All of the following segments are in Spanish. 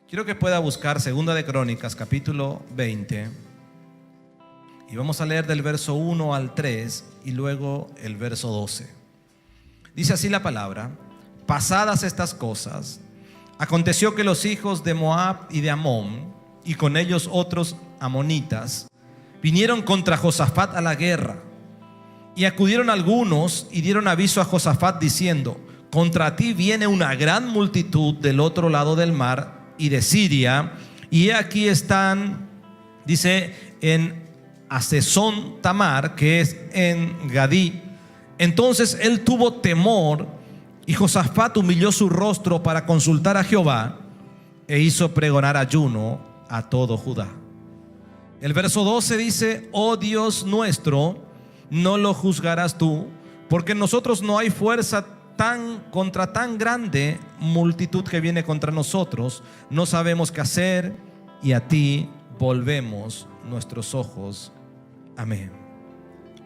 Quiero que pueda buscar Segunda de Crónicas, capítulo 20. Y vamos a leer del verso 1 al 3 y luego el verso 12. Dice así la palabra: pasadas estas cosas, aconteció que los hijos de Moab y de Amón, y con ellos otros amonitas, vinieron contra Josafat a la guerra. Y acudieron algunos y dieron aviso a Josafat diciendo: contra ti viene una gran multitud del otro lado del mar y de Siria, y aquí están, dice, en Hasezón Tamar, que es en Gadí. Entonces él tuvo temor, y Josafat humilló su rostro para consultar a Jehová, e hizo pregonar ayuno a todo Judá. El verso 12 dice: oh Dios nuestro, no lo juzgarás tú, porque en nosotros no hay fuerza contra tan grande multitud que viene contra nosotros. No sabemos qué hacer, y a ti volvemos nuestros ojos. Amén.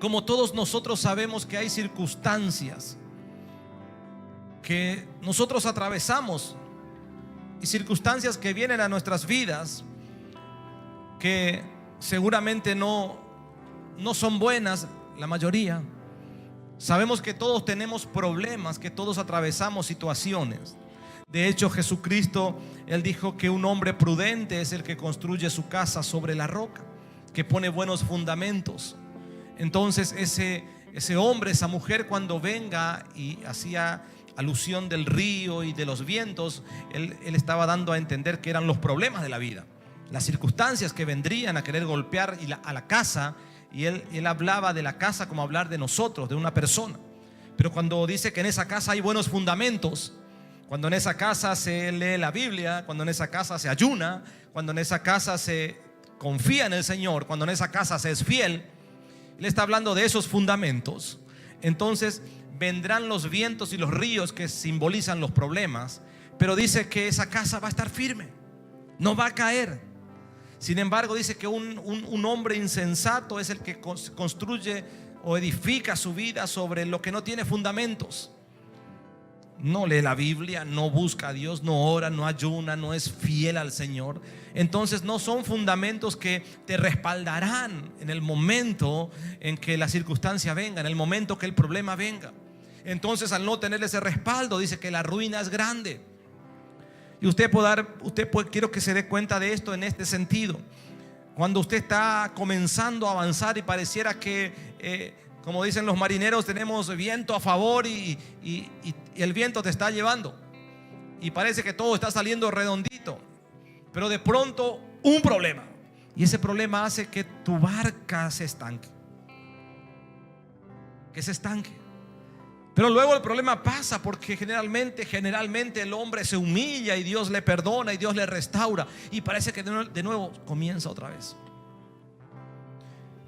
Como todos nosotros sabemos que hay circunstancias que nosotros atravesamos, y circunstancias que vienen a nuestras vidas que seguramente no son buenas, la mayoría. Sabemos que todos tenemos problemas, que todos atravesamos situaciones. De hecho, Jesucristo, Él dijo que un hombre prudente es el que construye su casa sobre la roca, que pone buenos fundamentos. Entonces ese hombre, esa mujer, cuando venga y hacía alusión del río y de los vientos, él estaba dando a entender que eran los problemas de la vida, las circunstancias que vendrían a querer golpear a la casa. Y él hablaba de la casa como hablar de nosotros, de una persona. Pero cuando dice que en esa casa hay buenos fundamentos, cuando en esa casa se lee la Biblia, cuando en esa casa se ayuna, cuando en esa casa se confía en el Señor, cuando en esa casa se es fiel, él está hablando de esos fundamentos. Entonces vendrán los vientos y los ríos que simbolizan los problemas, pero dice que esa casa va a estar firme, no va a caer. Sin embargo, dice que un hombre insensato es el que construye o edifica su vida sobre lo que no tiene fundamentos. No lee la Biblia, no busca a Dios, no ora, no ayuna, no es fiel al Señor. Entonces no son fundamentos que te respaldarán en el momento en que la circunstancia venga, en el momento que el problema venga. Entonces, al no tener ese respaldo, dice que la ruina es grande. Y quiero que se dé cuenta de esto en este sentido. Cuando usted está comenzando a avanzar y pareciera que, como dicen los marineros, tenemos viento a favor y el viento te está llevando, y parece que todo está saliendo redondito, pero de pronto un problema, y ese problema hace que tu barca se estanque, Pero luego el problema pasa, porque generalmente el hombre se humilla y Dios le perdona y Dios le restaura, y parece que de nuevo comienza otra vez.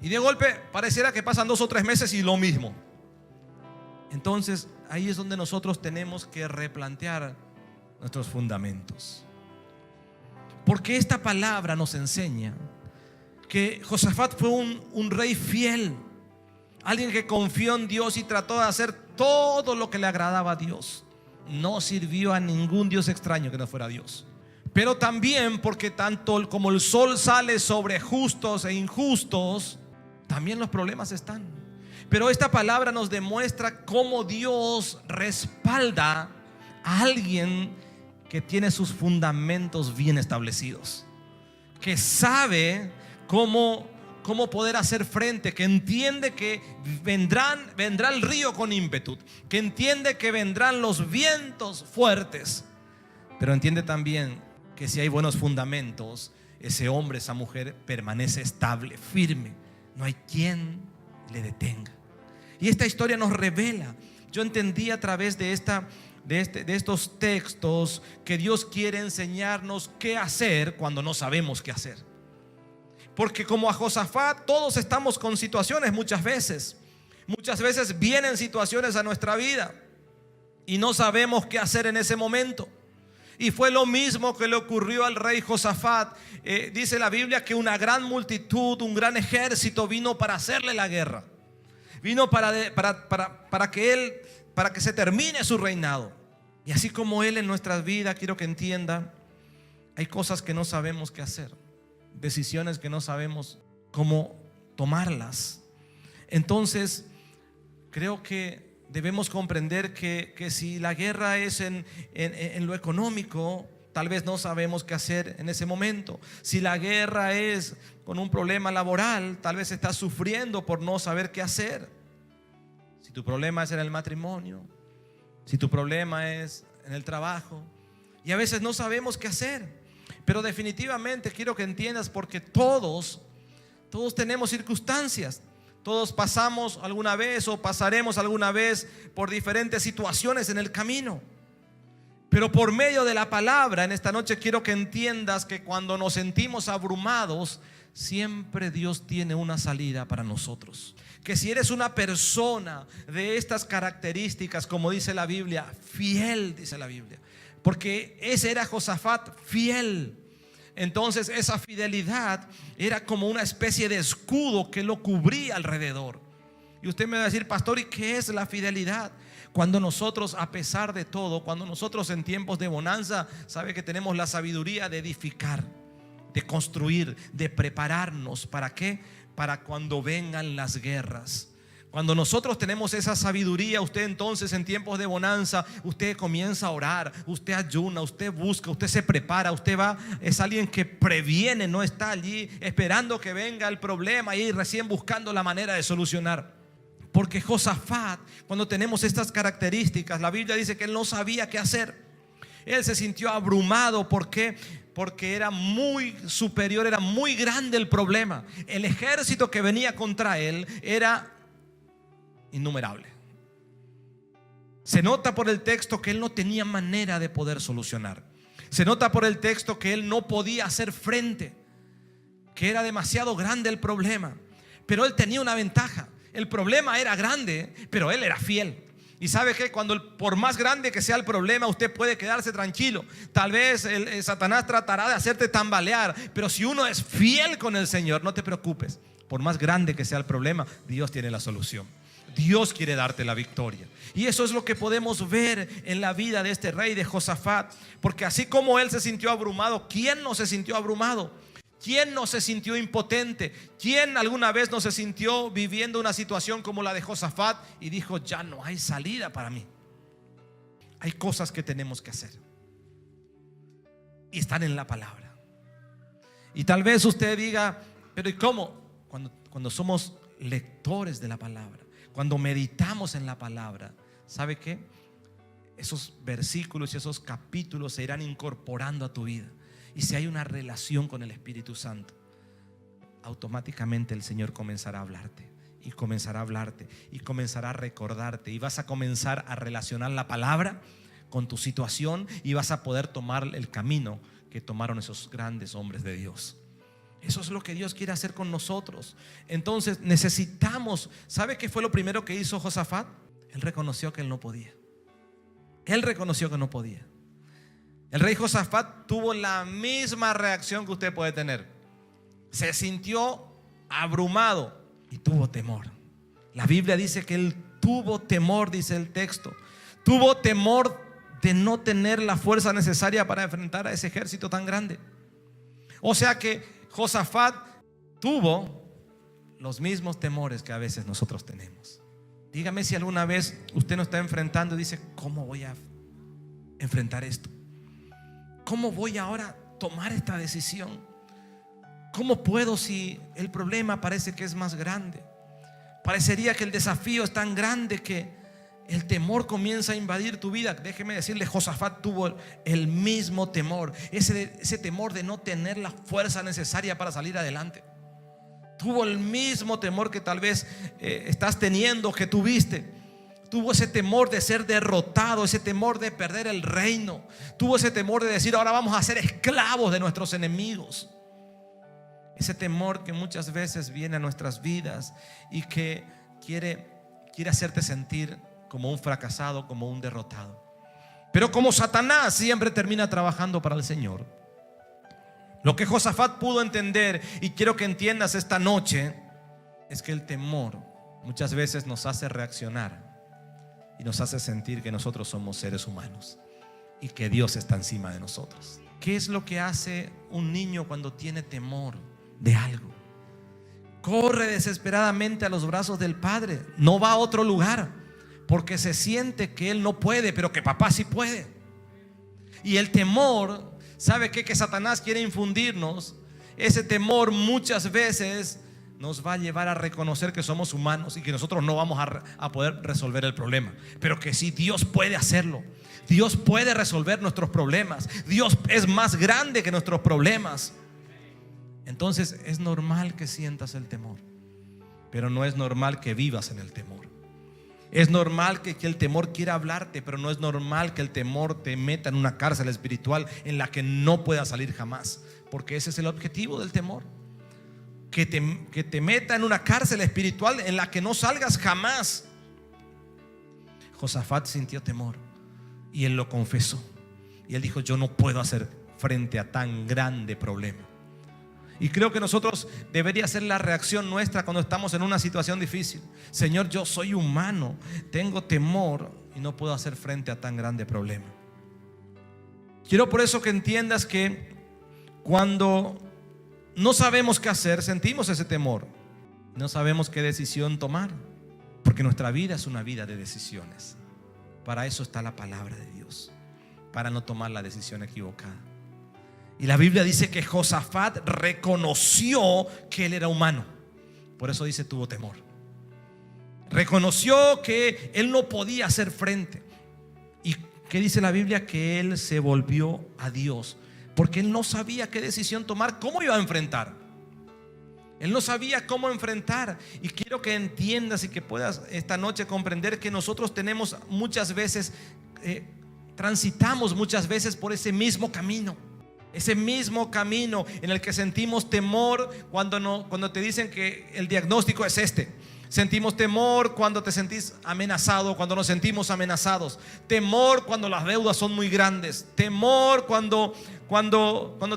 Y de golpe pareciera que pasan 2 o 3 meses y lo mismo. Entonces ahí es donde nosotros tenemos que replantear nuestros fundamentos, porque esta palabra nos enseña que Josafat fue un rey fiel, alguien que confió en Dios y trató de hacer todo lo que le agradaba a Dios. No sirvió a ningún Dios extraño que no fuera Dios. Pero también porque tanto como el sol sale sobre justos e injustos, también los problemas están. Pero esta palabra nos demuestra cómo Dios respalda a alguien que tiene sus fundamentos bien establecidos, que sabe cómo poder hacer frente, que entiende que vendrá el río con ímpetu, que entiende que vendrán los vientos fuertes, pero entiende también que si hay buenos fundamentos, ese hombre, esa mujer permanece estable, firme. No hay quien le detenga. Y esta historia nos revela, yo entendí a través de estos textos, que Dios quiere enseñarnos qué hacer cuando no sabemos qué hacer. Porque como a Josafat, todos estamos con situaciones muchas veces. Muchas veces vienen situaciones a nuestra vida y no sabemos qué hacer en ese momento. Y fue lo mismo que le ocurrió al rey Josafat. Dice la Biblia que una gran multitud, un gran ejército vino para hacerle la guerra. Vino para que se termine su reinado. Y así como él en nuestras vidas, quiero que entienda Hay cosas que no sabemos qué hacer, decisiones que no sabemos cómo tomarlas. Entonces, creo que debemos comprender que si la guerra es en lo económico, tal vez no sabemos qué hacer en ese momento. Si la guerra es con un problema laboral, tal vez estás sufriendo por no saber qué hacer. Si tu problema es en el matrimonio, si tu problema es en el trabajo, y a veces no sabemos qué hacer. Pero definitivamente quiero que entiendas, porque todos tenemos circunstancias. Todos pasamos alguna vez o pasaremos alguna vez por diferentes situaciones en el camino. Pero por medio de la palabra, en esta noche quiero que entiendas que cuando nos sentimos abrumados, siempre Dios tiene una salida para nosotros. Que si eres una persona de estas características, como dice la Biblia, fiel, dice la Biblia, porque ese era Josafat, fiel. Entonces esa fidelidad era como una especie de escudo que lo cubría alrededor. Y usted me va a decir: pastor, ¿y qué es la fidelidad? Cuando nosotros, a pesar de todo, cuando nosotros en tiempos de bonanza, sabe que tenemos la sabiduría de edificar, de construir, de prepararnos. ¿Para qué? Para cuando vengan las guerras. Cuando nosotros tenemos esa sabiduría, usted entonces en tiempos de bonanza, usted comienza a orar, usted ayuna, usted busca, usted se prepara, usted va, es alguien que previene, no está allí esperando que venga el problema y recién buscando la manera de solucionar. Porque Josafat, cuando tenemos estas características, la Biblia dice que él no sabía qué hacer. Él se sintió abrumado. ¿Por qué? Porque era muy superior, era muy grande el problema. El ejército que venía contra él era innumerable. Se nota por el texto que él no tenía manera de poder solucionar. Se nota por el texto que él no podía hacer frente, que era demasiado grande el problema. Pero él tenía una ventaja. El problema era grande, pero él era fiel. Y sabe que por más grande que sea el problema, usted puede quedarse tranquilo. Tal vez Satanás tratará de hacerte tambalear, pero si uno es fiel con el Señor, no te preocupes. Por más grande que sea el problema, Dios tiene la solución. Dios quiere darte la victoria. Y eso es lo que podemos ver en la vida de este rey, de Josafat. Porque así como él se sintió abrumado, ¿quién no se sintió abrumado? ¿Quién no se sintió impotente? ¿Quién alguna vez no se sintió viviendo una situación como la de Josafat y dijo: ya no hay salida para mí? Hay cosas que tenemos que hacer y están en la palabra. Y tal vez usted diga: pero ¿y cómo? Cuando somos lectores de la palabra, cuando meditamos en la palabra, ¿sabe qué? Esos versículos y esos capítulos se irán incorporando a tu vida. Y si hay una relación con el Espíritu Santo, automáticamente el Señor comenzará a hablarte. Y comenzará a hablarte. Y comenzará a recordarte. Y vas a comenzar a relacionar la palabra con tu situación. Y vas a poder tomar el camino que tomaron esos grandes hombres de Dios. Eso es lo que Dios quiere hacer con nosotros. Entonces necesitamos. ¿Sabe qué fue lo primero que hizo Josafat? Él reconoció que él no podía. Él reconoció que no podía. El rey Josafat tuvo la misma reacción que usted puede tener. Se sintió abrumado y tuvo temor. La Biblia dice que él tuvo temor, dice el texto. Tuvo temor de no tener la fuerza necesaria para enfrentar a ese ejército tan grande. O sea que Josafat tuvo los mismos temores que a veces nosotros tenemos. Dígame si alguna vez usted no está enfrentando y dice: ¿cómo voy a enfrentar esto? ¿Cómo voy ahora a tomar esta decisión? ¿Cómo puedo si el problema parece que es más grande? Parecería que el desafío es tan grande que el temor comienza a invadir tu vida. Déjeme decirle, Josafat tuvo el mismo temor, ese temor de no tener la fuerza necesaria para salir adelante. Tuvo el mismo temor que tal vez estás teniendo, que tuviste. Tuvo ese temor de ser derrotado, ese temor de perder el reino. Tuvo ese temor de decir: ahora vamos a ser esclavos de nuestros enemigos. Ese temor que muchas veces viene a nuestras vidas y que quiere hacerte sentir como un fracasado, como un derrotado. Pero como Satanás siempre termina trabajando para el Señor, lo que Josafat pudo entender, y quiero que entiendas esta noche, es que el temor muchas veces nos hace reaccionar y nos hace sentir que nosotros somos seres humanos y que Dios está encima de nosotros, ¿Qué es lo que hace un niño cuando tiene temor de algo? Corre desesperadamente a los brazos del padre, no va a otro lugar, porque se siente que él no puede, pero que papá sí puede. Y el temor, ¿sabe qué? Que Satanás quiere infundirnos. Ese temor muchas veces nos va a llevar a reconocer que somos humanos y que nosotros no vamos a poder resolver el problema, pero que sí, Dios puede hacerlo. Dios puede resolver nuestros problemas. Dios es más grande que nuestros problemas. Entonces es normal que sientas el temor, pero no es normal que vivas en el temor. Es normal que el temor quiera hablarte, pero no es normal que el temor te meta en una cárcel espiritual en la que no puedas salir jamás, porque ese es el objetivo del temor, que te meta en una cárcel espiritual en la que no salgas jamás. Josafat sintió temor y él lo confesó, y él dijo: yo no puedo hacer frente a tan grande problema. Y creo que nosotros debería ser la reacción nuestra cuando estamos en una situación difícil: Señor, yo soy humano, tengo temor y no puedo hacer frente a tan grande problema. Quiero por eso que entiendas que cuando no sabemos qué hacer, sentimos ese temor, no sabemos qué decisión tomar, porque nuestra vida es una vida de decisiones. Para eso está la palabra de Dios, para no tomar la decisión equivocada. Y la Biblia dice que Josafat reconoció que él era humano. Por eso dice tuvo temor. Reconoció que él no podía hacer frente. ¿Y qué dice la Biblia? Que él se volvió a Dios, porque él no sabía qué decisión tomar, cómo iba a enfrentar. Él no sabía cómo enfrentar. Y quiero que entiendas y que puedas esta noche comprender que nosotros tenemos muchas veces, transitamos muchas veces por ese mismo camino. Ese mismo camino en el que sentimos temor cuando te dicen que el diagnóstico es este. Sentimos temor cuando te sentís amenazado, cuando nos sentimos amenazados. Temor cuando las deudas son muy grandes. Temor cuando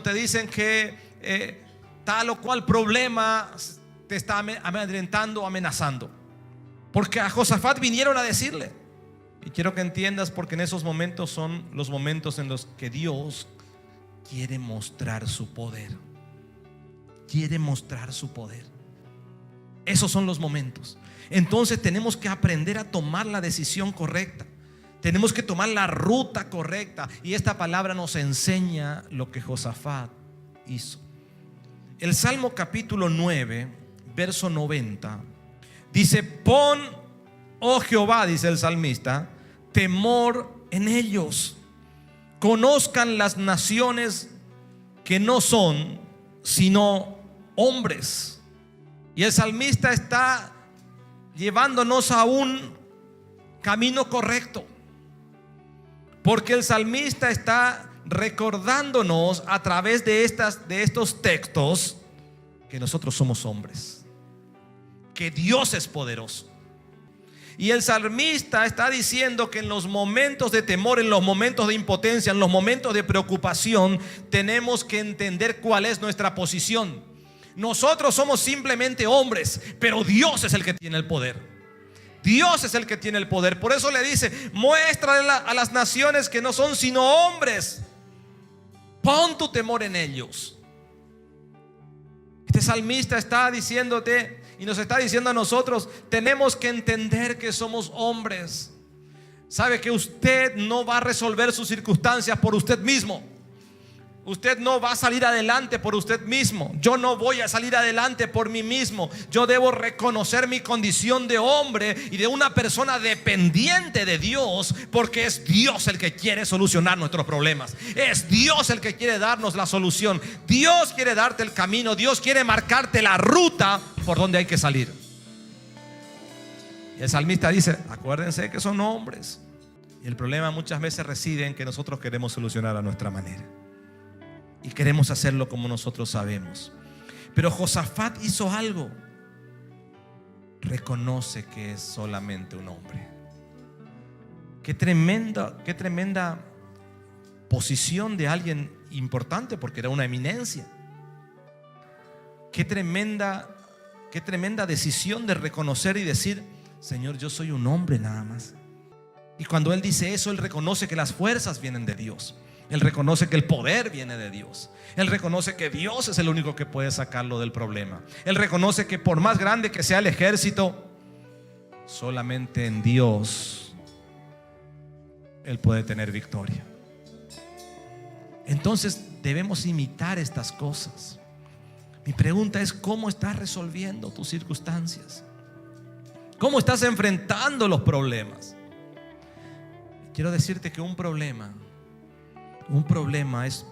te dicen que tal o cual problema te está amedrentando o amenazando. Porque a Josafat vinieron a decirle. Y quiero que entiendas, porque en esos momentos son los momentos en los que Dios quiere mostrar su poder. Quiere mostrar su poder. Esos son los momentos. Entonces tenemos que aprender a tomar la decisión correcta. Tenemos que tomar la ruta correcta. Y esta palabra nos enseña lo que Josafat hizo. El Salmo capítulo 9, verso 90 dice: pon, oh Jehová, dice el salmista, temor en ellos. Conozcan las naciones que no son sino hombres. Y el salmista está llevándonos a un camino correcto, porque el salmista está recordándonos a través de estos textos que nosotros somos hombres, que Dios es poderoso. Y el salmista está diciendo que en los momentos de temor, en los momentos de impotencia, en los momentos de preocupación, tenemos que entender cuál es nuestra posición. Nosotros somos simplemente hombres, pero Dios es el que tiene el poder. Dios es el que tiene el poder. Por eso le dice: muéstrale a las naciones que no son sino hombres. Pon tu temor en ellos. Este salmista está diciéndote y nos está diciendo a nosotros: tenemos que entender que somos hombres. Sabe que usted no va a resolver sus circunstancias por usted mismo. Usted no va a salir adelante por usted mismo. Yo no voy a salir adelante por mí mismo. Yo debo reconocer mi condición de hombre y de una persona dependiente de Dios, porque es Dios el que quiere solucionar nuestros problemas. Es Dios el que quiere darnos la solución. Dios quiere darte el camino. Dios quiere marcarte la ruta por donde hay que salir. Y el salmista dice: acuérdense que son hombres. Y el problema muchas veces reside en que nosotros queremos solucionar a nuestra manera y queremos hacerlo como nosotros sabemos. Pero Josafat hizo algo: reconoce que es solamente un hombre. Qué tremenda posición de alguien importante, porque era una eminencia. Qué tremenda decisión de reconocer y decir: Señor, yo soy un hombre nada más. Y cuando él dice eso, él reconoce que las fuerzas vienen de Dios. Él reconoce que el poder viene de Dios. Él reconoce que Dios es el único que puede sacarlo del problema. Él reconoce que por más grande que sea el ejército, solamente en Dios Él puede tener victoria. Entonces debemos imitar estas cosas. Mi pregunta es: ¿cómo estás resolviendo tus circunstancias? ¿Cómo estás enfrentando los problemas? Quiero decirte que un problema es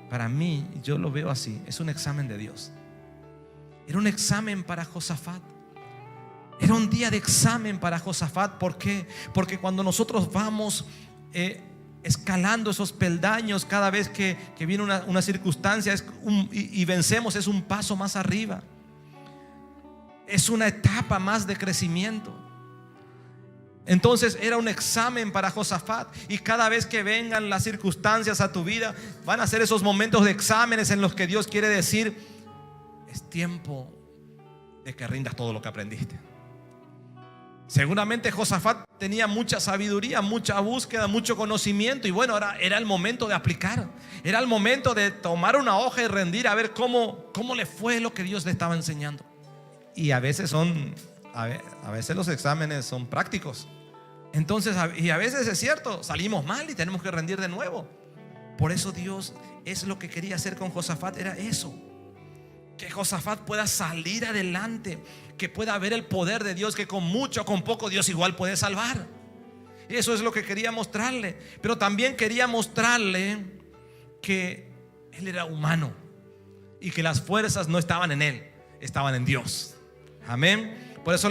para mí, yo lo veo así, es un examen de Dios. Era un examen para Josafat. Era un día de examen para Josafat. ¿Por qué? Porque cuando nosotros vamos escalando esos peldaños, cada vez que viene una circunstancia y vencemos, es un paso más arriba. Es una etapa más de crecimiento. Entonces era un examen para Josafat. Y cada vez que vengan las circunstancias a tu vida, van a ser esos momentos de exámenes en los que Dios quiere decir: es tiempo de que rindas todo lo que aprendiste. Seguramente Josafat tenía mucha sabiduría, mucha búsqueda, mucho conocimiento. Y bueno, era el momento de aplicar. Era el momento de tomar una hoja y rendir, a ver cómo le fue lo que Dios le estaba enseñando. Y a veces los exámenes son prácticos. Entonces, y a veces es cierto, salimos mal y tenemos que rendir de nuevo. Por eso Dios, es lo que quería hacer con Josafat, era eso: que Josafat pueda salir adelante, que pueda ver el poder de Dios, que con mucho o con poco Dios igual puede salvar. Eso es lo que quería mostrarle. Pero también quería mostrarle que él era humano y que las fuerzas no estaban en él, estaban en Dios. Amén. Por eso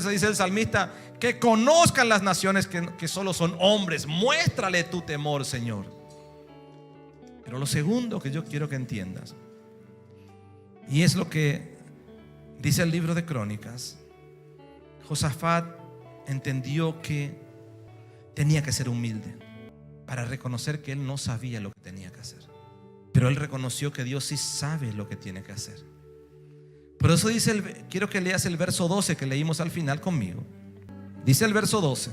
dice el salmista: que conozcan las naciones que solo son hombres. Muéstrale tu temor, Señor. Pero lo segundo que yo quiero que entiendas, y es lo que dice el libro de Crónicas: Josafat entendió que tenía que ser humilde para reconocer que él no sabía lo que tenía que hacer. Pero él reconoció que Dios sí sabe lo que tiene que hacer. Por eso quiero que leas el verso 12 que leímos al final conmigo. Dice el verso 12,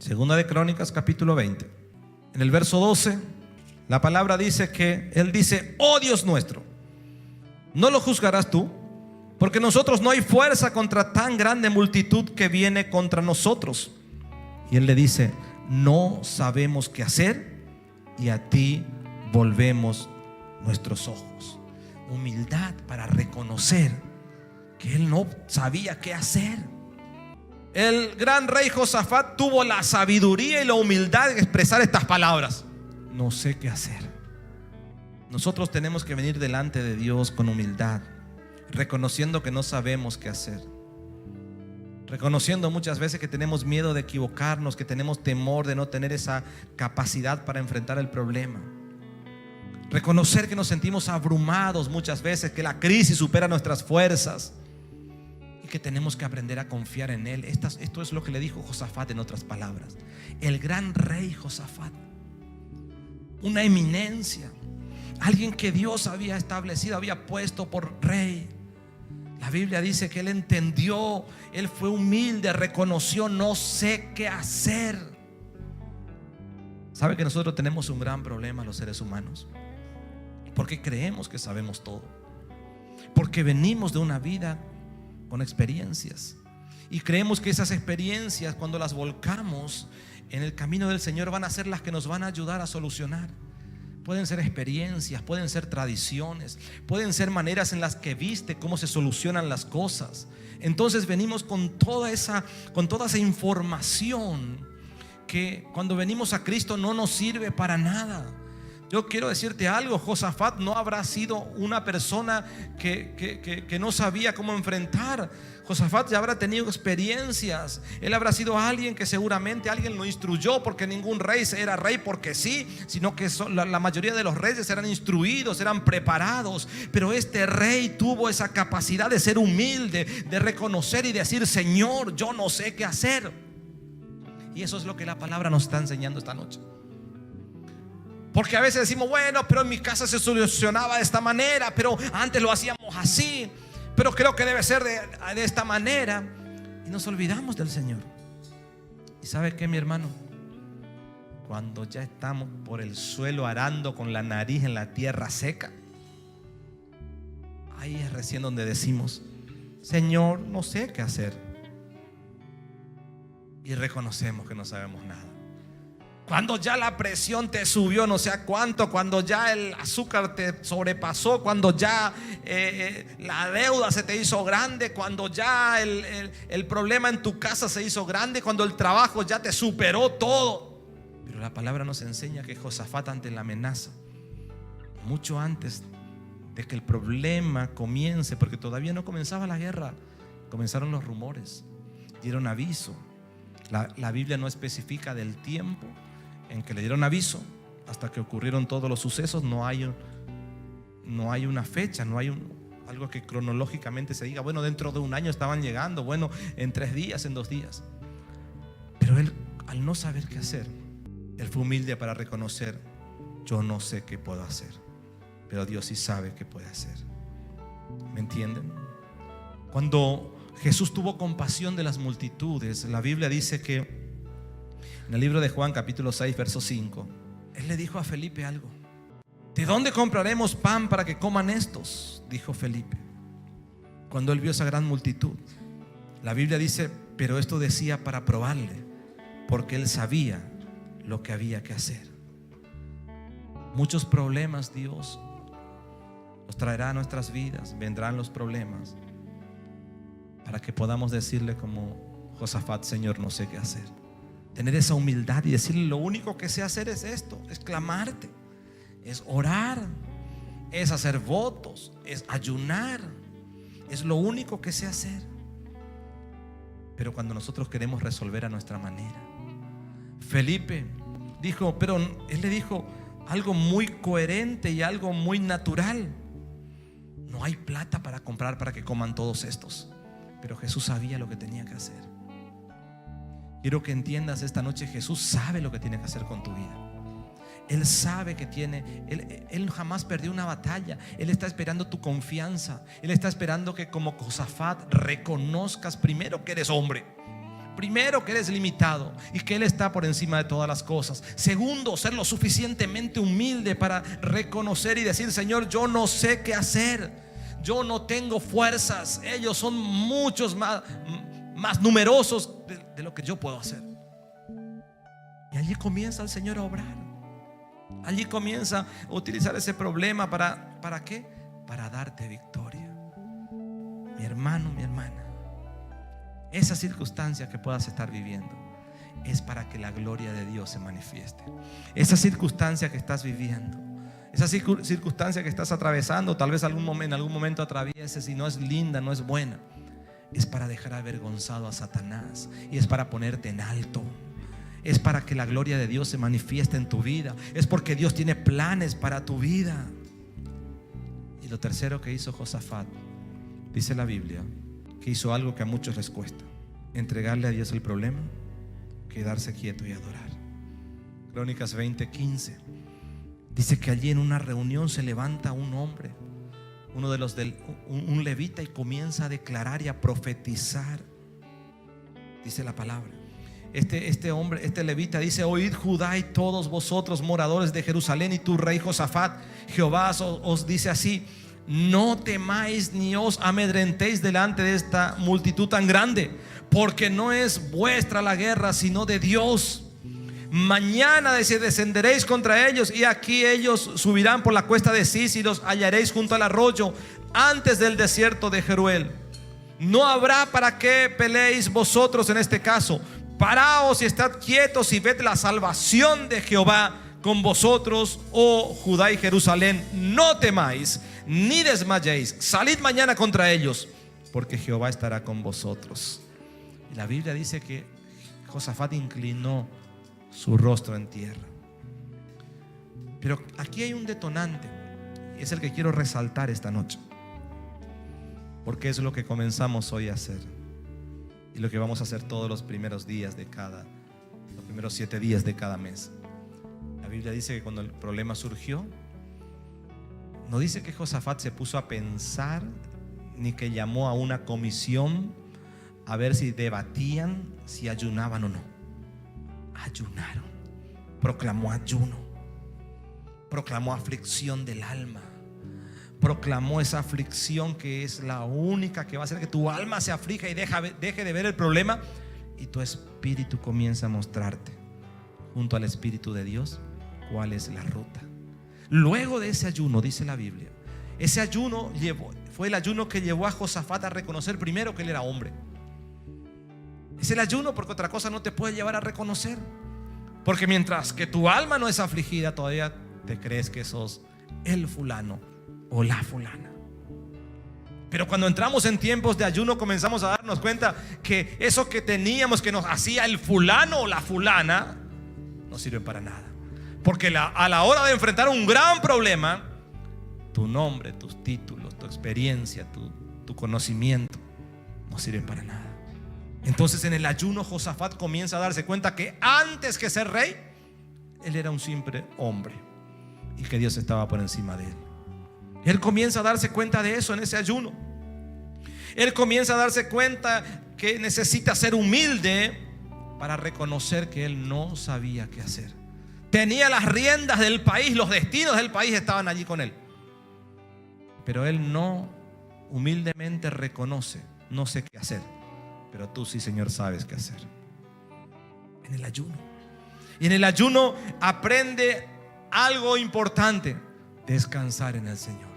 Segunda de Crónicas, capítulo 20. En el verso 12, la palabra dice que él dice: oh Dios nuestro, ¿no lo juzgarás tú? Porque nosotros no hay fuerza contra tan grande multitud que viene contra nosotros. Y él le dice: no sabemos qué hacer, y a ti volvemos nuestros ojos. Humildad para reconocer que él no sabía qué hacer. El gran rey Josafat tuvo la sabiduría y la humildad de expresar estas palabras: no sé qué hacer. Nosotros tenemos que venir delante de Dios con humildad, reconociendo que no sabemos qué hacer, reconociendo muchas veces que tenemos miedo de equivocarnos, que tenemos temor de no tener esa capacidad para enfrentar el problema. Reconocer que nos sentimos abrumados muchas veces, que la crisis supera nuestras fuerzas y que tenemos que aprender a confiar en Él. Esto es lo que le dijo Josafat, en otras palabras. El gran rey Josafat, una eminencia, alguien que Dios había establecido, había puesto por rey. La Biblia dice que él entendió, él fue humilde, reconoció: no sé qué hacer. ¿Sabe que nosotros tenemos un gran problema, los seres humanos? Porque creemos que sabemos todo, porque venimos de una vida con experiencias y creemos que esas experiencias, cuando las volcamos en el camino del Señor, van a ser las que nos van a ayudar a solucionar. Pueden ser experiencias, pueden ser tradiciones, pueden ser maneras en las que viste cómo se solucionan las cosas. Entonces venimos con toda esa información que cuando venimos a Cristo no nos sirve para nada. Yo quiero decirte algo: Josafat no habrá sido una persona que no sabía cómo enfrentar. Josafat ya habrá tenido experiencias. Él habrá sido alguien que seguramente alguien lo instruyó, porque ningún rey era rey porque sí, sino que la mayoría de los reyes eran instruidos, eran preparados. Pero este rey tuvo esa capacidad de ser humilde, de reconocer y decir: Señor, yo no sé qué hacer. Y eso es lo que la palabra nos está enseñando esta noche. Porque a veces decimos: bueno, pero en mi casa se solucionaba de esta manera, pero antes lo hacíamos así, pero creo que debe ser de esta manera. Y nos olvidamos del Señor. ¿Y sabe qué, mi hermano? cuando ya estamos por el suelo arando con la nariz en la tierra seca, ahí es recién donde decimos: Señor, no sé qué hacer. Y reconocemos que no sabemos nada. Cuando ya la presión te subió no sé a cuánto, cuando ya el azúcar te sobrepasó, cuando ya la deuda se te hizo grande, cuando ya el problema en tu casa se hizo grande, cuando el trabajo ya te superó todo. Pero la palabra nos enseña que Josafat, ante la amenaza, mucho antes de que el problema comience, porque todavía no comenzaba la guerra, comenzaron los rumores, dieron aviso. La Biblia no especifica del tiempo en que le dieron aviso hasta que ocurrieron todos los sucesos. No hay una fecha, no hay algo que cronológicamente se diga: bueno, dentro de un año estaban llegando, bueno, en 3 días, en 2 días. Pero él, al no saber qué hacer, él fue humilde para reconocer: yo no sé qué puedo hacer, pero Dios sí sabe qué puede hacer. ¿Me entienden? Cuando Jesús tuvo compasión de las multitudes, la Biblia dice que en el libro de Juan capítulo 6 verso 5, Él le dijo a Felipe algo: ¿de dónde compraremos pan para que coman estos?, dijo Felipe. Cuando él vio esa gran multitud, la Biblia dice: pero esto decía para probarle, porque él sabía lo que había que hacer. Muchos problemas Dios los traerá a nuestras vidas, vendrán los problemas, para que podamos decirle como Josafat: Señor, no sé qué hacer. Tener esa humildad y decirle: lo único que sé hacer es esto, es clamarte, es orar, es hacer votos, es ayunar. Es lo único que sé hacer. Pero cuando nosotros queremos resolver a nuestra manera, Felipe dijo, pero él le dijo algo muy coherente y algo muy natural: no hay plata para comprar para que coman todos estos. Pero Jesús sabía lo que tenía que hacer. Quiero que entiendas esta noche: Jesús sabe lo que tiene que hacer con tu vida. Él sabe que Él jamás perdió una batalla. Él está esperando tu confianza. Él está esperando que, como Josafat, reconozcas primero que eres hombre, primero que eres limitado y que Él está por encima de todas las cosas. Segundo, ser lo suficientemente humilde para reconocer y decir: Señor, yo no sé qué hacer, yo no tengo fuerzas, ellos son muchos más numerosos de lo que yo puedo hacer. Y allí comienza el Señor a obrar. Allí comienza a utilizar ese problema ¿para qué? Para darte victoria. Mi hermano, mi hermana, esa circunstancia que puedas estar viviendo es para que la gloria de Dios se manifieste. Esa circunstancia que estás viviendo, esa circunstancia que estás atravesando, tal vez en algún momento atravieses y no es linda, no es buena, es para dejar avergonzado a Satanás y es para ponerte en alto. Es para que la gloria de Dios se manifieste en tu vida. Es porque Dios tiene planes para tu vida. Y lo tercero que hizo Josafat, dice la Biblia, que hizo algo que a muchos les cuesta: entregarle a Dios el problema, quedarse quieto y adorar. Crónicas 20:15 dice que allí en una reunión se levanta un hombre, uno de los un levita, y comienza a declarar y a profetizar. Dice la palabra: este hombre, este levita dice: oíd Judá y todos vosotros moradores de Jerusalén, y tu rey Josafat, Jehová os dice así: no temáis ni os amedrentéis delante de esta multitud tan grande, porque no es vuestra la guerra, sino de Dios. Mañana descenderéis contra ellos, y aquí ellos subirán por la cuesta de Cis, y los hallaréis junto al arroyo, antes del desierto de Jeruel. No habrá para qué peleéis vosotros en este caso. Paraos y estad quietos y ved la salvación de Jehová con vosotros, oh Judá y Jerusalén. No temáis ni desmayéis. Salid mañana contra ellos, porque Jehová estará con vosotros. Y la Biblia dice que Josafat inclinó su rostro en tierra. Pero aquí hay un detonante, y es el que quiero resaltar esta noche, porque es lo que comenzamos hoy a hacer y lo que vamos a hacer todos los primeros días los primeros 7 días de cada mes. La Biblia dice que cuando el problema surgió, no dice que Josafat se puso a pensar, ni que llamó a una comisión a ver si debatían si ayunaban o no. Ayunaron proclamó ayuno, proclamó aflicción del alma, proclamó esa aflicción que es la única que va a hacer que tu alma se aflija y deje de ver el problema, y tu espíritu comienza a mostrarte junto al Espíritu de Dios cuál es la ruta. Luego de ese ayuno, dice la Biblia, ese ayuno fue el ayuno que llevó a Josafat a reconocer primero que él era hombre. Es el ayuno, porque otra cosa no te puede llevar a reconocer. Porque mientras que tu alma no es afligida, todavía te crees que sos el fulano o la fulana. Pero cuando entramos en tiempos de ayuno, comenzamos a darnos cuenta que eso que teníamos, que nos hacía el fulano o la fulana, no sirve para nada. Porque a la hora de enfrentar un gran problema, tu nombre, tus títulos, tu experiencia, tu conocimiento no sirven para nada. Entonces en el ayuno Josafat comienza a darse cuenta que antes que ser rey, él era un simple hombre y que Dios estaba por encima de él. Él comienza a darse cuenta de eso en ese ayuno. Él comienza a darse cuenta que necesita ser humilde para reconocer que él no sabía qué hacer. Tenía las riendas del país, los destinos del país estaban allí con él, pero él no humildemente reconoce: no sé qué hacer. Pero tú sí, Señor, sabes qué hacer. En el ayuno. Y en el ayuno aprende algo importante: descansar en el Señor.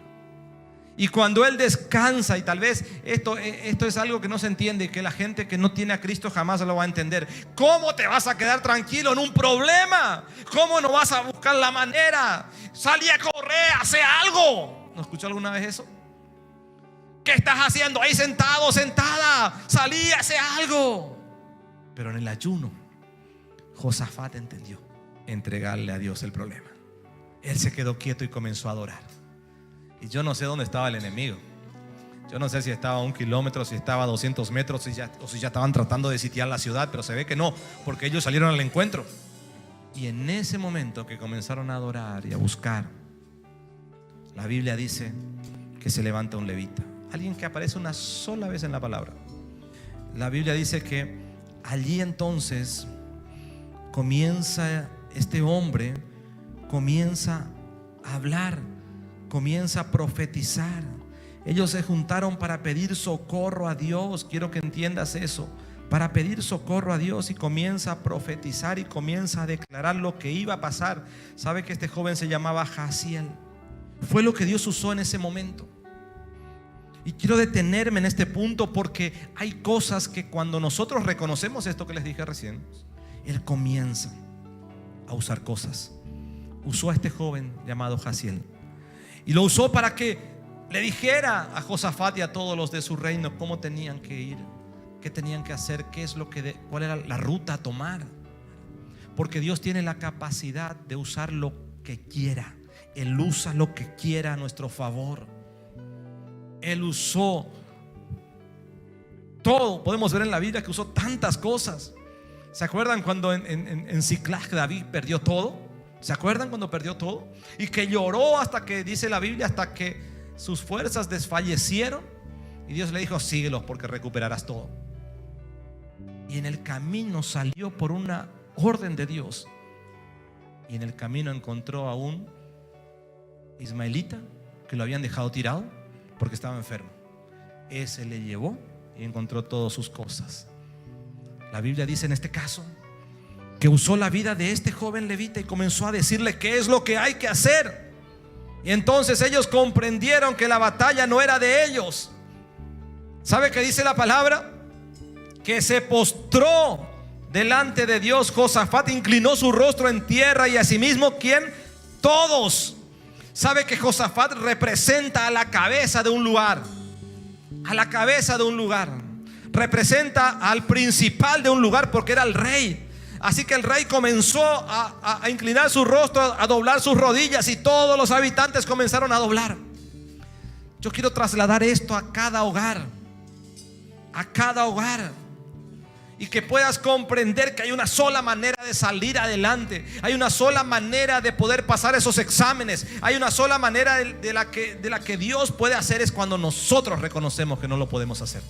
Y cuando él descansa, y tal vez esto es algo que no se entiende, que la gente que no tiene a Cristo jamás lo va a entender. ¿Cómo te vas a quedar tranquilo en un problema? ¿Cómo no vas a buscar la manera? Salí a correr, hace algo. ¿No escuchó alguna vez eso? ¿Qué estás haciendo ahí sentado, sentada? Salí, hace algo. Pero en el ayuno, Josafat entendió entregarle a Dios el problema. Él se quedó quieto y comenzó a adorar. Y yo no sé dónde estaba el enemigo. Yo no sé si estaba a 1 kilómetro, si estaba a 200 metros, o si ya estaban tratando de sitiar la ciudad. Pero se ve que no, porque ellos salieron al encuentro. Y en ese momento que comenzaron a adorar y a buscar, la Biblia dice que se levanta un levita, alguien que aparece una sola vez en la palabra. La Biblia dice que allí entonces comienza este hombre, comienza a hablar, comienza a profetizar. Ellos se juntaron para pedir socorro a Dios. Quiero que entiendas eso. Para pedir socorro a Dios, y comienza a profetizar y comienza a declarar lo que iba a pasar. ¿Sabe que este joven se llamaba Jaziel? Fue lo que Dios usó en ese momento. Y quiero detenerme en este punto, porque hay cosas que cuando nosotros reconocemos esto que les dije recién, Él comienza a usar cosas. Usó a este joven llamado Jaziel, y lo usó para que le dijera a Josafat y a todos los de su reino cómo tenían que ir, qué tenían que hacer, cuál era la ruta a tomar. Porque Dios tiene la capacidad de usar lo que quiera. Él usa lo que quiera a nuestro favor. Él usó todo. Podemos ver en la Biblia que usó tantas cosas. ¿Se acuerdan cuando en Ziklag David perdió todo? ¿Se acuerdan cuando perdió todo? Y que lloró hasta que, dice la Biblia, hasta que sus fuerzas desfallecieron. Y Dios le dijo: síguelos porque recuperarás todo. Y en el camino salió por una orden de Dios. Y en el camino encontró a un ismaelita que lo habían dejado tirado porque estaba enfermo. Ese le llevó y encontró todas sus cosas. La Biblia dice en este caso que usó la vida de este joven levita y comenzó a decirle qué es lo que hay que hacer. Y entonces ellos comprendieron que la batalla no era de ellos. ¿Sabe qué dice la palabra? Que se postró delante de Dios. Josafat inclinó su rostro en tierra, y asimismo, ¿quién? Todos. ¿Sabe que Josafat representa a la cabeza de un lugar? A la cabeza de un lugar. Representa al principal de un lugar, porque era el rey. Así que el rey comenzó a inclinar su rostro, a doblar sus rodillas, y todos los habitantes comenzaron a doblar. Yo quiero trasladar esto a cada hogar. A cada hogar. Y que puedas comprender que hay una sola manera de salir adelante. Hay una sola manera de poder pasar esos exámenes. Hay una sola manera de la que Dios puede hacer, es cuando nosotros reconocemos que no lo podemos hacer.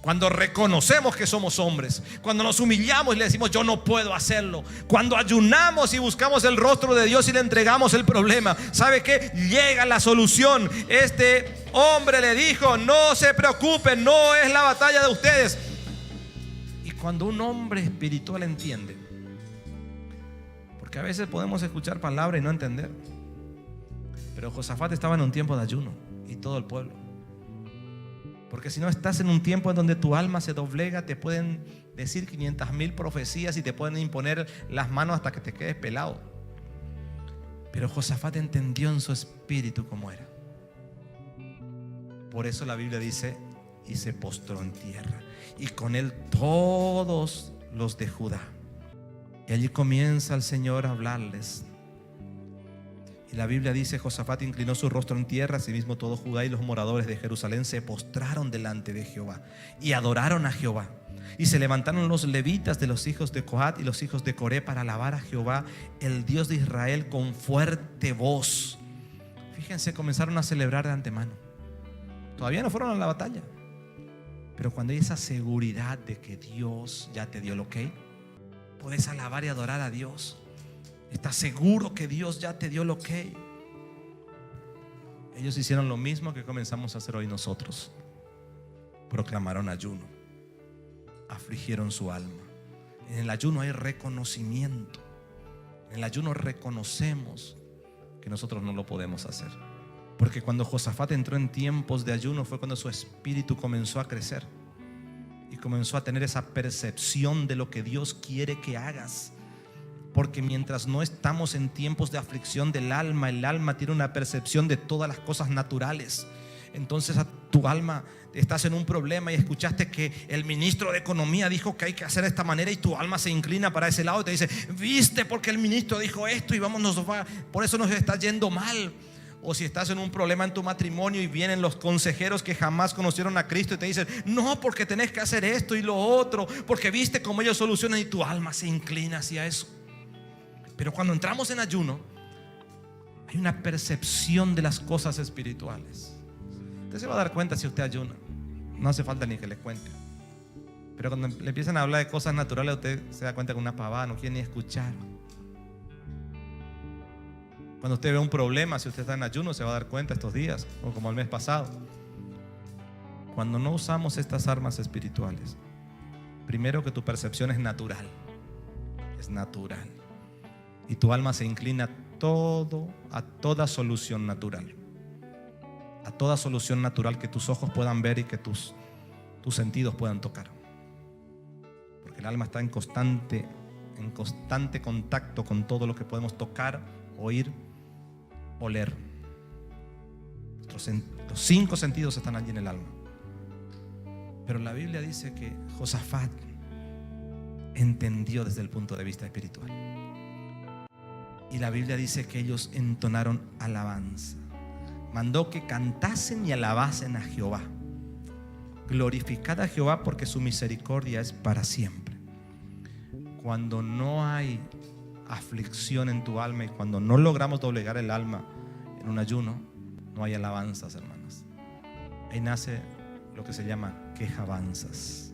Cuando reconocemos que somos hombres, cuando nos humillamos y le decimos yo no puedo hacerlo, cuando ayunamos y buscamos el rostro de Dios y le entregamos el problema, ¿sabe qué? Llega la solución. Este hombre le dijo: no se preocupen, no es la batalla de ustedes. Y cuando un hombre espiritual entiende, porque a veces podemos escuchar palabras y no entender, pero Josafat estaba en un tiempo de ayuno y todo el pueblo. Porque si no estás en un tiempo en donde tu alma se doblega, te pueden decir 500,000 profecías y te pueden imponer las manos hasta que te quedes pelado. Pero Josafat entendió en su espíritu cómo era. Por eso la Biblia dice: y se postró en tierra, y con él todos los de Judá. Y allí comienza el Señor a hablarles. Y la Biblia dice: Josafat inclinó su rostro en tierra, asimismo todo Judá y los moradores de Jerusalén se postraron delante de Jehová y adoraron a Jehová. Y se levantaron los levitas de los hijos de Coat y los hijos de Coré para alabar a Jehová, el Dios de Israel, con fuerte voz. Fíjense, comenzaron a celebrar de antemano. Todavía no fueron a la batalla, pero cuando hay esa seguridad de que Dios ya te dio el ok, puedes alabar y adorar a Dios. Estás seguro que Dios ya te dio el ok. Ellos hicieron lo mismo que comenzamos a hacer hoy nosotros. Proclamaron ayuno, afligieron su alma. En el ayuno hay reconocimiento. En el ayuno reconocemos que nosotros no lo podemos hacer. Porque cuando Josafat entró en tiempos de ayuno fue cuando su espíritu comenzó a crecer y comenzó a tener esa percepción de lo que Dios quiere que hagas. Porque mientras no estamos en tiempos de aflicción del alma, el alma tiene una percepción de todas las cosas naturales. Entonces a tu alma, estás en un problema y escuchaste que el ministro de Economía dijo que hay que hacer de esta manera, y tu alma se inclina para ese lado y te dice: viste, porque el ministro dijo esto y por eso nos está yendo mal. O si estás en un problema en tu matrimonio y vienen los consejeros que jamás conocieron a Cristo y te dicen: no, porque tenés que hacer esto y lo otro, porque viste cómo ellos solucionan, y tu alma se inclina hacia eso. Pero cuando entramos en ayuno, hay una percepción de las cosas espirituales. Usted se va a dar cuenta si usted ayuna. No hace falta ni que le cuente. Pero cuando le empiezan a hablar de cosas naturales, usted se da cuenta que una pavada, no quiere ni escuchar. Cuando usted ve un problema, si usted está en ayuno, se va a dar cuenta estos días, o como el mes pasado. Cuando no usamos estas armas espirituales, primero que tu percepción es natural. Es natural. Y tu alma se inclina a toda solución natural. A toda solución natural que tus ojos puedan ver y que tus sentidos puedan tocar. Porque el alma está en constante contacto con todo lo que podemos tocar, oír, oler. Los 5 sentidos están allí en el alma. Pero la Biblia dice que Josafat entendió desde el punto de vista espiritual. Y la Biblia dice que ellos entonaron alabanza. Mandó que cantasen y alabasen a Jehová. Glorificad a Jehová, porque su misericordia es para siempre. Cuando no hay aflicción en tu alma y cuando no logramos doblegar el alma en un ayuno, no hay alabanzas, hermanos. Ahí nace lo que se llama quejabanzas.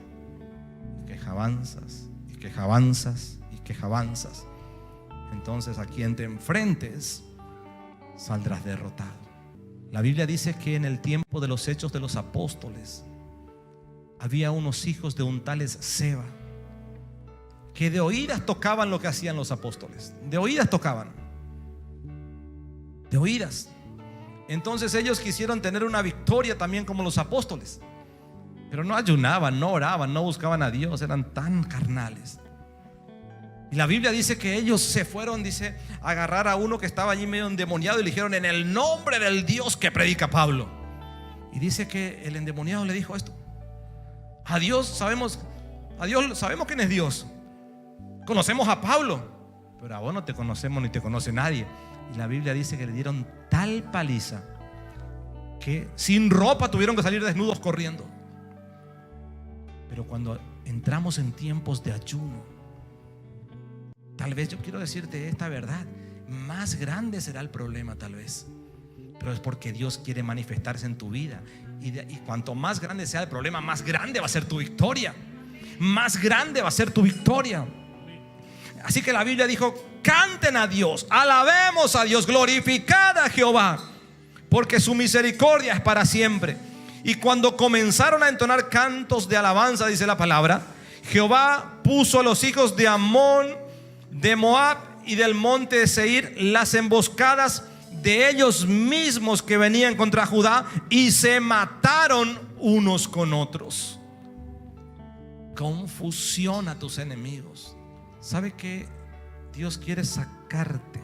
Quejabanzas y quejabanzas y quejabanzas. Entonces a quien te enfrentes saldrás derrotado. La Biblia dice que en el tiempo de los hechos de los apóstoles había unos hijos de un tal Seba que de oídas tocaban lo que hacían los apóstoles. De oídas tocaban. De oídas. Entonces ellos quisieron tener una victoria también como los apóstoles, pero no ayunaban, no oraban, no buscaban a Dios, eran tan carnales. Y la Biblia dice que ellos se fueron, dice, a agarrar a uno que estaba allí medio endemoniado y le dijeron: en el nombre del Dios que predica Pablo. Y dice que el endemoniado le dijo esto: a Dios sabemos quién es Dios. Conocemos a Pablo, pero a vos no te conocemos ni te conoce nadie. Y la Biblia dice que le dieron tal paliza que sin ropa tuvieron que salir desnudos corriendo. Pero cuando entramos en tiempos de ayuno, tal vez yo quiero decirte esta verdad: más grande será el problema tal vez, pero es porque Dios quiere manifestarse en tu vida Y cuanto más grande sea el problema, más grande va a ser tu victoria. Más grande va a ser tu victoria. Así que la Biblia dijo: canten a Dios, alabemos a Dios, glorificad a Jehová, porque su misericordia es para siempre. Y cuando comenzaron a entonar cantos de alabanza, dice la palabra, Jehová puso a los hijos de Amón, de Moab y del monte de Seir las emboscadas de ellos mismos que venían contra Judá, y se mataron unos con otros. Confusión a tus enemigos. ¿Sabe que Dios quiere sacarte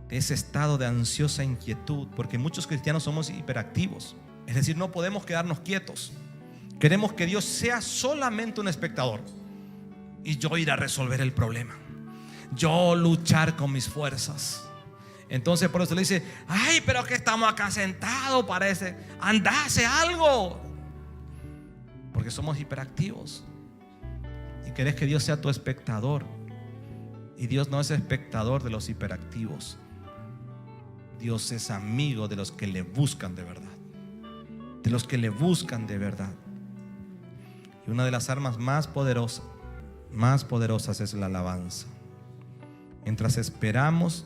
de ese estado de ansiosa inquietud? Porque muchos cristianos somos hiperactivos. Es decir, no podemos quedarnos quietos. Queremos que Dios sea solamente un espectador y yo ir a resolver el problema, yo luchar con mis fuerzas. Entonces por eso le dice: ay, pero que estamos acá sentados, parece. Anda, hace algo. Porque somos hiperactivos y querés que Dios sea tu espectador. Y Dios no es espectador de los hiperactivos. Dios es amigo de los que le buscan de verdad. De los que le buscan de verdad. Y una de las armas más poderosas es la alabanza. Mientras esperamos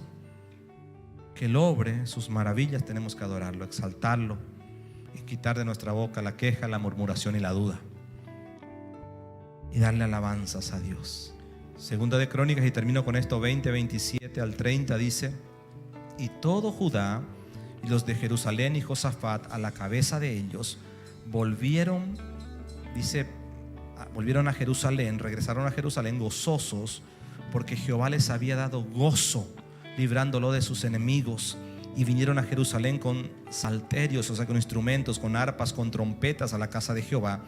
que Él obre sus maravillas, tenemos que adorarlo, exaltarlo y quitar de nuestra boca la queja, la murmuración y la duda, y darle alabanzas a Dios. Segunda de Crónicas, y termino con esto, 20, 27 al 30, dice: y todo Judá y los de Jerusalén y Josafat a la cabeza de ellos volvieron a Jerusalén, regresaron a Jerusalén gozosos, porque Jehová les había dado gozo librándolo de sus enemigos. Y vinieron a Jerusalén con salterios, o sea, con instrumentos, con arpas, con trompetas a la casa de Jehová.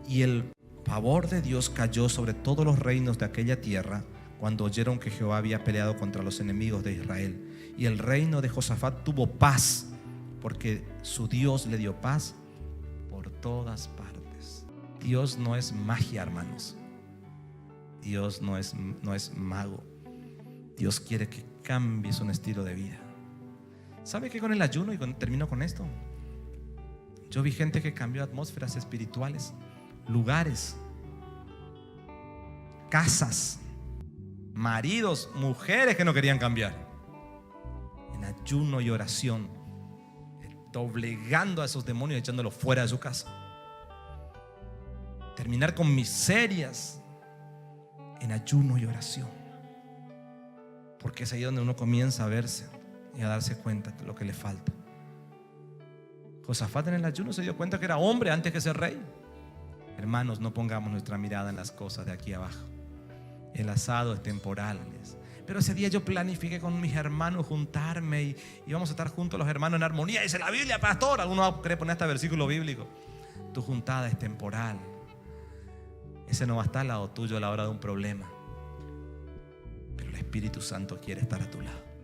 Y el favor de Dios cayó sobre todos los reinos de aquella tierra cuando oyeron que Jehová había peleado contra los enemigos de Israel. Y el reino de Josafat tuvo paz, porque su Dios le dio paz por todas partes. Dios no es magia, hermanos. Dios no es mago. Dios quiere que cambies un estilo de vida. ¿Sabe que con el ayuno, y termino con esto, yo vi gente que cambió atmósferas espirituales, lugares, casas, maridos, mujeres que no querían cambiar, en ayuno y oración, doblegando a esos demonios y echándolos fuera de su casa. Terminar con miserias en ayuno y oración, porque es ahí donde uno comienza a verse y a darse cuenta de lo que le falta. Josafat en el ayuno se dio cuenta que era hombre antes que ser rey. Hermanos, no pongamos nuestra mirada en las cosas de aquí abajo. El asado es temporal. Pero ese día yo planifiqué con mis hermanos juntarme y vamos a estar juntos los hermanos en armonía. Dice la Biblia, pastor. Algunos creen poner este versículo bíblico. Tu juntada es temporal. Ese no va a estar al lado tuyo a la hora de un problema. Pero el Espíritu Santo quiere estar a tu lado.